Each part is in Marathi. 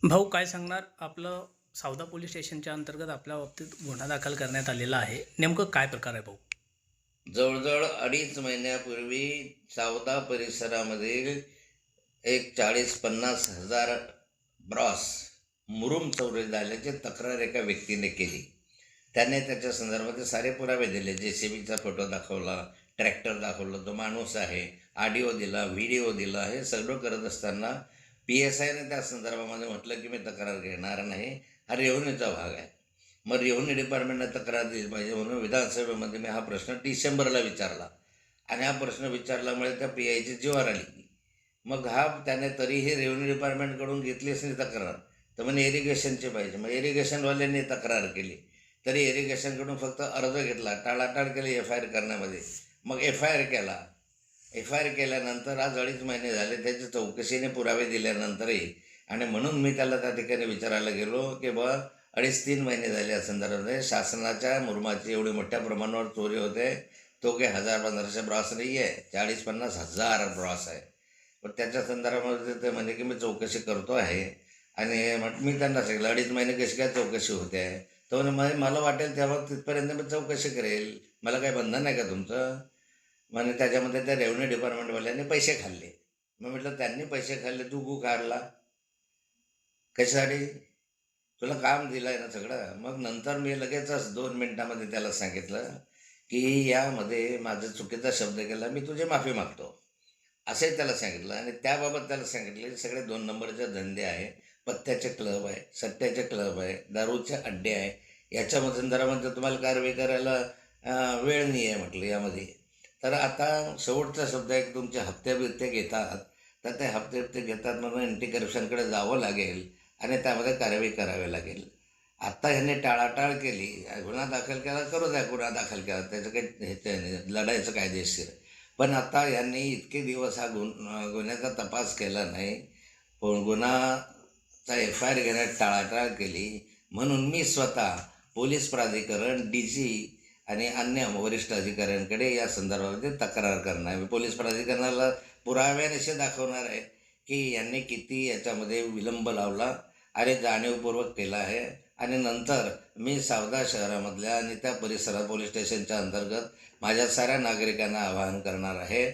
भाऊ काय सांगणार? आपलं सावदा पोलीस स्टेशनच्या अंतर्गत आपल्या बाबतीत गुन्हा दाखल करण्यात आलेला आहे. नेमकं काय प्रकार आहे भाऊ? जवळजवळ 2.5 महिन्यापूर्वी सावदा परिसरामध्ये एक 40-50 हजार ब्रॉस मुरुम चोरी झाल्याची तक्रार एका व्यक्तीने केली. त्याने त्याच्या संदर्भात सारे पुरावे दिले. JCBचा फोटो दाखवला, ट्रॅक्टर दाखवलं, तो माणूस आहे, ऑडिओ दिला, व्हिडिओ दिला. हे सगळं करत असताना PSIने त्या संदर्भामध्ये म्हटलं की मी तक्रार घेणार नाही, हा रेव्हेन्यूचा भाग आहे. मग रेव्हेन्यू डिपार्टमेंटने तक्रार दिली पाहिजे म्हणून विधानसभेमध्ये मी हा प्रश्न डिसेंबरला विचारला आणि हा प्रश्न विचारल्यामुळे त्या PIची जीवार आली. मग त्याने तरीही रेव्हेन्यू डिपार्टमेंटकडून घेतलीच नाही तक्रार, तर म्हणे इरिगेशनची पाहिजे. मग इरिगेशनवाल्यांनी तक्रार केली, तरी इरिगेशनकडून फक्त अर्ज घेतला, टाळाटाळ केली FIR करण्यामध्ये. मग FIR केल्यानंतर आज 2.5 महिने झाले. त्याच्या चौकशीने पुरावे दिल्यानंतरही, आणि म्हणून मी त्याला त्या ठिकाणी विचारायला गेलो की 2.5-3 महिने झाले या संदर्भामध्ये शासनाच्या मुरुमाची एवढी मोठ्या प्रमाणावर चोरी होते. तो काही 1000-1500 ब्रॉस नाही आहे, 40-50 हजार ब्रॉस आहे. पण त्याच्या संदर्भामध्ये ते म्हणजे की मी चौकशी करतो आहे. आणि मी त्यांना सांगितलं 2.5 महिने कशी काय चौकशी होते आहे. तो म्हणे मला वाटेल तेव्हा तिथपर्यंत मी चौकशी करेल, मला काही बंधन आहे का तुमचं. म्हणजे त्याच्यामध्ये त्या रेव्हेन्यू डिपार्टमेंटवाल्यांनी पैसे खाल्ले. मग म्हटलं त्यांनी पैसे खाल्ले, तू गू काढला कशासाठी? तुला काम दिलं आहे ना सगळं. मग नंतर मी लगेचच 2 मिनिटामध्ये त्याला सांगितलं की यामध्ये माझं चुकीचा शब्द केला, मी तुझी माफी मागतो, असंही त्याला सांगितलं. आणि त्याबाबत त्याला सांगितले सगळे 2 नंबरचे धंदे आहे, पत्त्याचे क्लब आहे, सट्ट्याचे क्लब आहे, दारूचे अड्डे आहे, याच्यामध्ये संदर्भामध्ये तुम्हाला कारवाई करायला वेळ नाही आहे म्हटलं यामध्ये. तर आता शेवटचा शब्द आहे की तुमचे हप्ते घेतात, तर ते हप्ते घेतात म्हणून अँटी करप्शनकडे जावं लागेल आणि त्यामध्ये कारवाई करावी लागेल. आत्ता ह्यांनी टाळाटाळ केली, गुन्हा दाखल केला, करू द्या गुन्हा दाखल केला, त्याचं काही हे नाही, लढायचं कायदेशीर. पण आता यांनी इतके दिवस हा गुन्ह्याचा तपास केला नाही, पण गुन्हाचा FIR घेण्यात टाळाटाळ केली. म्हणून मी स्वतः पोलीस प्राधिकरण, DG आणि अन्य वरिष्ठ अधिकाऱ्यांकडे या संदर्भामध्ये तक्रार करणार. मी पोलीस प्राधिकरणाला पुराव्यानिशी दाखवणार आहे की यांनी किती याच्यामध्ये विलंब लावला आणि जाणीवपूर्वक केला आहे. आणि नंतर मी सावदा शहरामधल्या आणि त्या परिसरात पोलीस स्टेशनच्या अंतर्गत माझ्या साऱ्या नागरिकांना आवाहन करणार आहे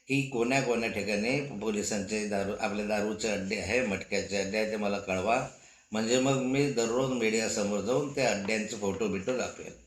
की कोण्या ठिकाणी पोलिसांचे आपले दारूचे अड्डे आहे, मटक्याचे अड्डे आहे, ते मला कळवा. म्हणजे मग मी दररोज मीडियासमोर जाऊन त्या अड्ड्यांचे फोटो दाखवेल.